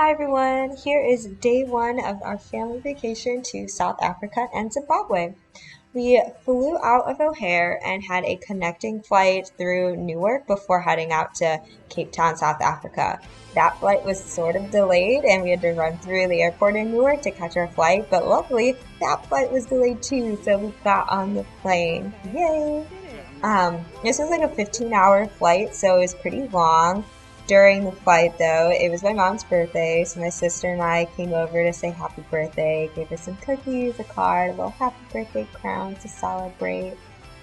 Hi everyone, here is day one of our family vacation to South Africa and Zimbabwe. We flew out of O'Hare and had a connecting flight through Newark before heading out to Cape Town, South Africa. That flight was sort of delayed and we had to run through the airport in Newark to catch our flight, but luckily that flight was delayed too, so we got on the plane. Yay! This was like a 15-hour flight, so it was pretty long. During the flight, though, it was my mom's birthday, so my sister and I came over to say happy birthday, gave her some cookies, a card, a little happy birthday crown to celebrate.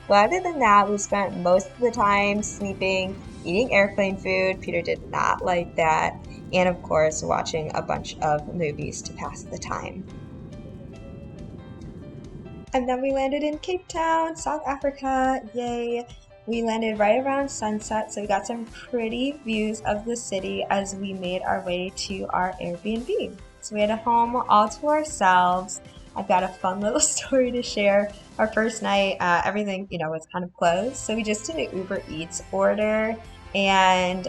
But other than that, we spent most of the time sleeping, eating airplane food. Peter did not like that, and of course, watching a bunch of movies to pass the time. And then we landed in Cape Town, South Africa. Yay! We landed right around sunset, so we got some pretty views of the city as we made our way to our Airbnb. So we had a home all to ourselves. I've got a fun little story to share. Our first night, everything, was kind of closed, so we just did an Uber Eats order. And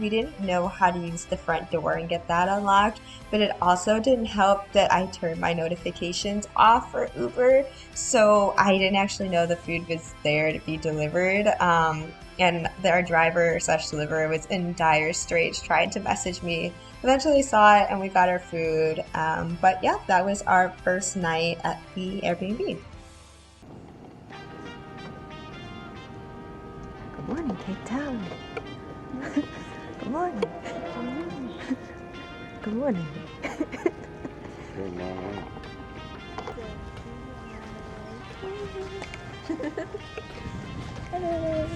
we didn't know how to use the front door and get that unlocked, but it also didn't help that I turned my notifications off for Uber, so I didn't actually know the food was there to be delivered. And our driver/deliverer was in dire straits, tried to message me. Eventually saw it and we got our food. But yeah, that was our first night at the Airbnb. Good morning, Cape Town. Good morning. Good morning. Good morning. Hello.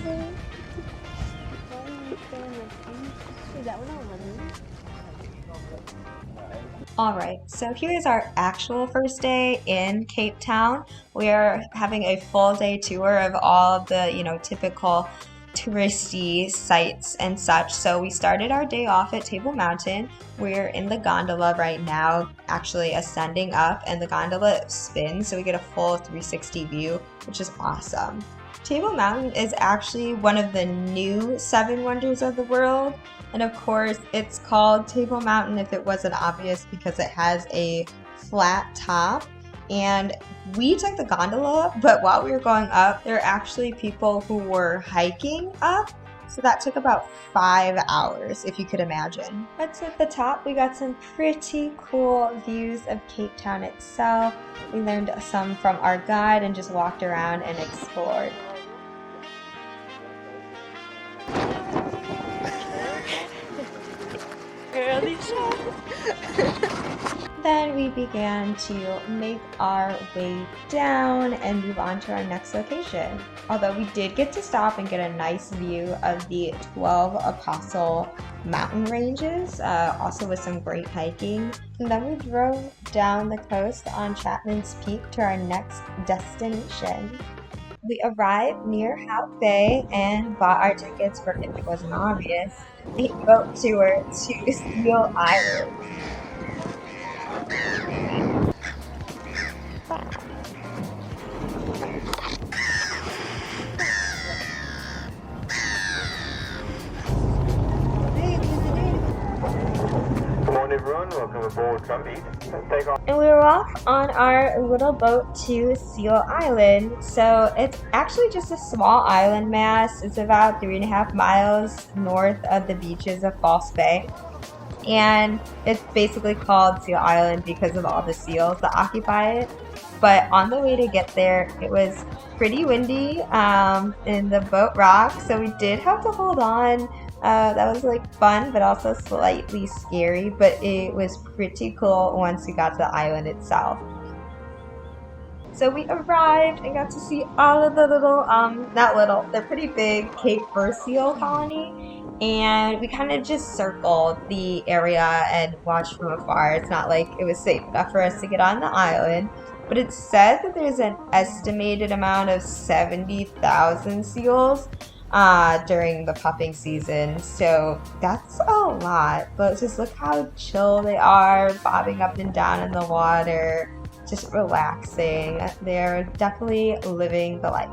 Alright, so here's our actual first day in Cape Town. We are having a full day tour of all of the, typical touristy sites and such. So we started our day off at Table Mountain. We're in the gondola right now, actually ascending up, and the gondola spins, so we get a full 360 view, which is awesome. Table Mountain is actually one of the new 7 wonders of the world. And of course, it's called Table Mountain if it wasn't obvious because it has a flat top. And we took the gondola up, but while we were going up, there were actually people who were hiking up. So that took about 5 hours, if you could imagine. But at the top, we got some pretty cool views of Cape Town itself. We learned some from our guide and just walked around and explored. Girly Then we began to make our way down and move on to our next location. Although we did get to stop and get a nice view of the 12 Apostle mountain ranges, also with some great hiking. And then we drove down the coast on Chapman's Peak to our next destination. We arrived near Hout Bay and bought our tickets for, if it wasn't obvious, a boat tour to Seal Island. Good morning, everyone. Welcome aboard. Come eat. Take off. And we were off on our little boat to Seal Island. So it's actually just a small island mass. It's about 3.5 miles north of the beaches of False Bay. And it's basically called Seal Island because of all the seals that occupy it. But on the way to get there, it was pretty windy and the boat rocked, so we did have to hold on. That was fun, but also slightly scary, but it was pretty cool once we got to the island itself. So we arrived and got to see all of the they're pretty big Cape Fur seal colony. And we kind of just circled the area and watched from afar. It's not like it was safe enough for us to get on the island. But it said that there's an estimated amount of 70,000 seals during the pupping season. So that's a lot. But just look how chill they are, bobbing up and down in the water, just relaxing. They're definitely living the life.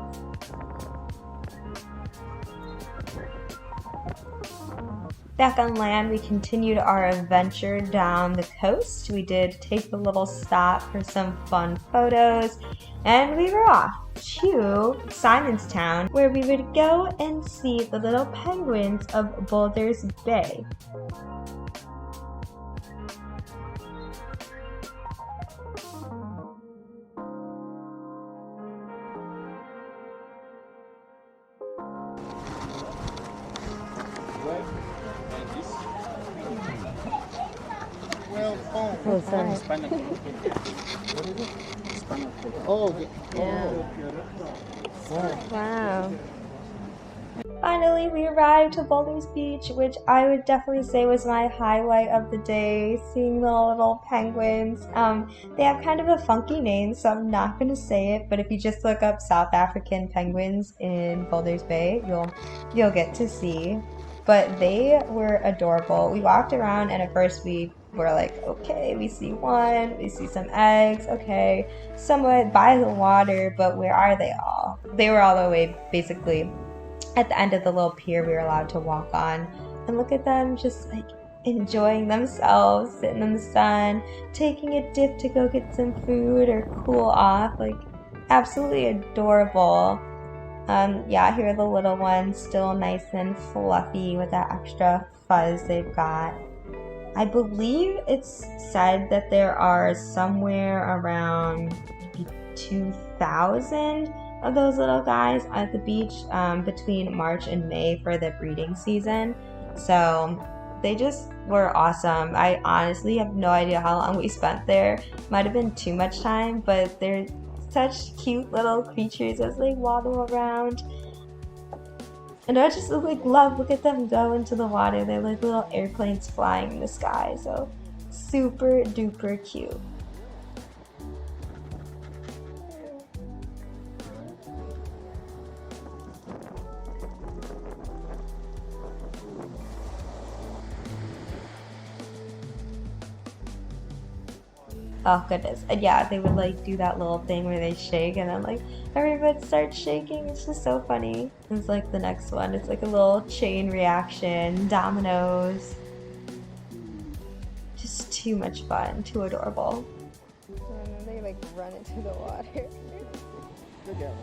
Back on land, we continued our adventure down the coast. We did take a little stop for some fun photos, and we were off to Simonstown, where we would go and see the little penguins of Boulders Bay. Wow. Finally, we arrived to Boulders Beach, which I would definitely say was my highlight of the day, seeing the little penguins. They have kind of a funky name, so I'm not going to say it, but if you just look up South African penguins in Boulders Bay, you'll get to see. But they were adorable. We walked around, and at first we were like, okay, we see one, we see some eggs, okay, somewhat by the water, but where are they all? They were all the way basically at the end of the little pier we were allowed to walk on, and look at them just like enjoying themselves, sitting in the sun, taking a dip to go get some food or cool off. Like, absolutely adorable. Yeah, here are the little ones, still nice and fluffy with that extra fuzz they've got. I believe it's said that there are somewhere around maybe 2,000 of those little guys at the beach between March and May for the breeding season. So they just were awesome. I honestly have no idea how long we spent there. Might have been too much time, but they're such cute little creatures as they waddle around. And I just look at them go into the water. They're like little airplanes flying in the sky. So super duper cute. Oh goodness. And yeah, they would like do that little thing where they shake and then like everybody starts shaking. It's just so funny. It's like the next one. It's like a little chain reaction, dominoes. Just too much fun, too adorable. And then they like run into the water. Good girl.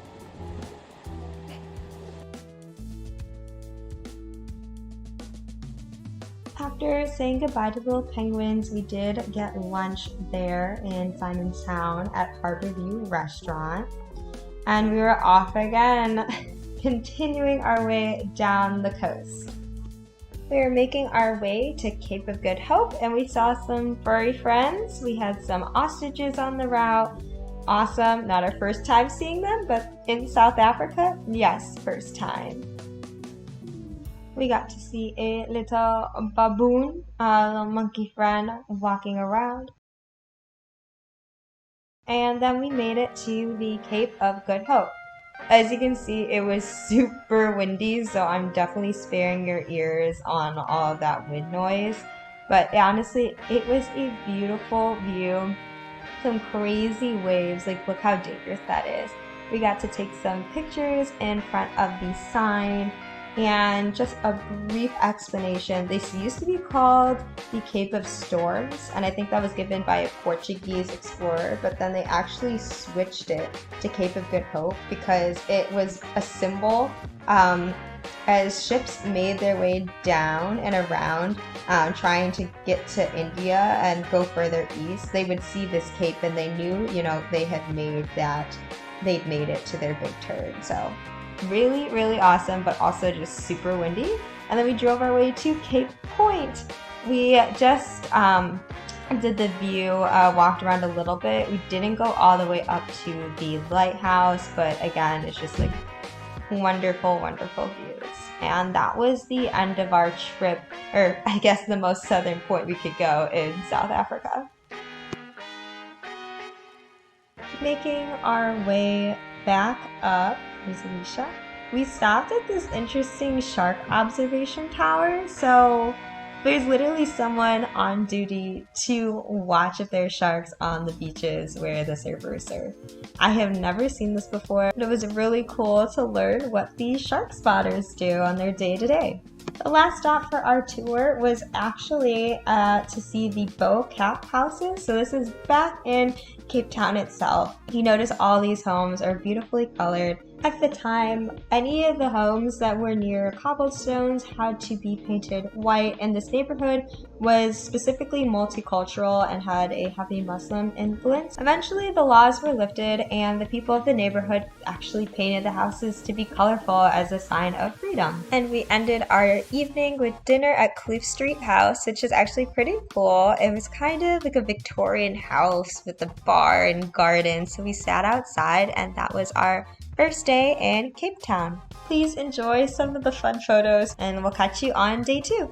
After saying goodbye to the little penguins, we did get lunch there in Simonstown at Harborview Restaurant. And we were off again, continuing our way down the coast. We were making our way to Cape of Good Hope, and we saw some furry friends. We had some ostriches on the route. Awesome. Not our first time seeing them, but in South Africa, yes, first time. We got to see a little baboon, a little monkey friend walking around. And then we made it to the Cape of Good Hope. As you can see, it was super windy, so I'm definitely sparing your ears on all of that wind noise. But honestly, it was a beautiful view. Some crazy waves, like look how dangerous that is. We got to take some pictures in front of the sign. And just a brief explanation, this used to be called the Cape of Storms, and I think that was given by a Portuguese explorer, but then they actually switched it to Cape of Good Hope because it was a symbol as ships made their way down and around trying to get to India and go further east. They would see this cape and they knew, they had they'd made it to their big turn. So really, really awesome, but also just super windy. And then we drove our way to Cape Point. We just did the view, walked around a little bit. We didn't go all the way up to the lighthouse, but again, it's just like wonderful, wonderful views. And that was the end of our trip, or I guess the most southern point we could go in South Africa. Making our way back up, we stopped at this interesting shark observation tower. So There's literally someone on duty to watch if there's sharks on the beaches where the surfers surf. I have never seen this before, but it was really cool to learn what these shark spotters do on their day-to-day. The last stop for our tour was actually to see the Bo-Kaap houses. So this is back in Cape Town itself. You notice all these homes are beautifully colored. At the time, any of the homes that were near cobblestones had to be painted white, and this neighborhood was specifically multicultural and had a heavy Muslim influence. Eventually, the laws were lifted, and the people of the neighborhood actually painted the houses to be colorful as a sign of freedom. And we ended our evening with dinner at Cliff Street House, which is actually pretty cool. It was kind of like a Victorian house with a bar and garden, so we sat outside, and that was our first day in Cape Town. Please enjoy some of the fun photos, and we'll catch you on day 2.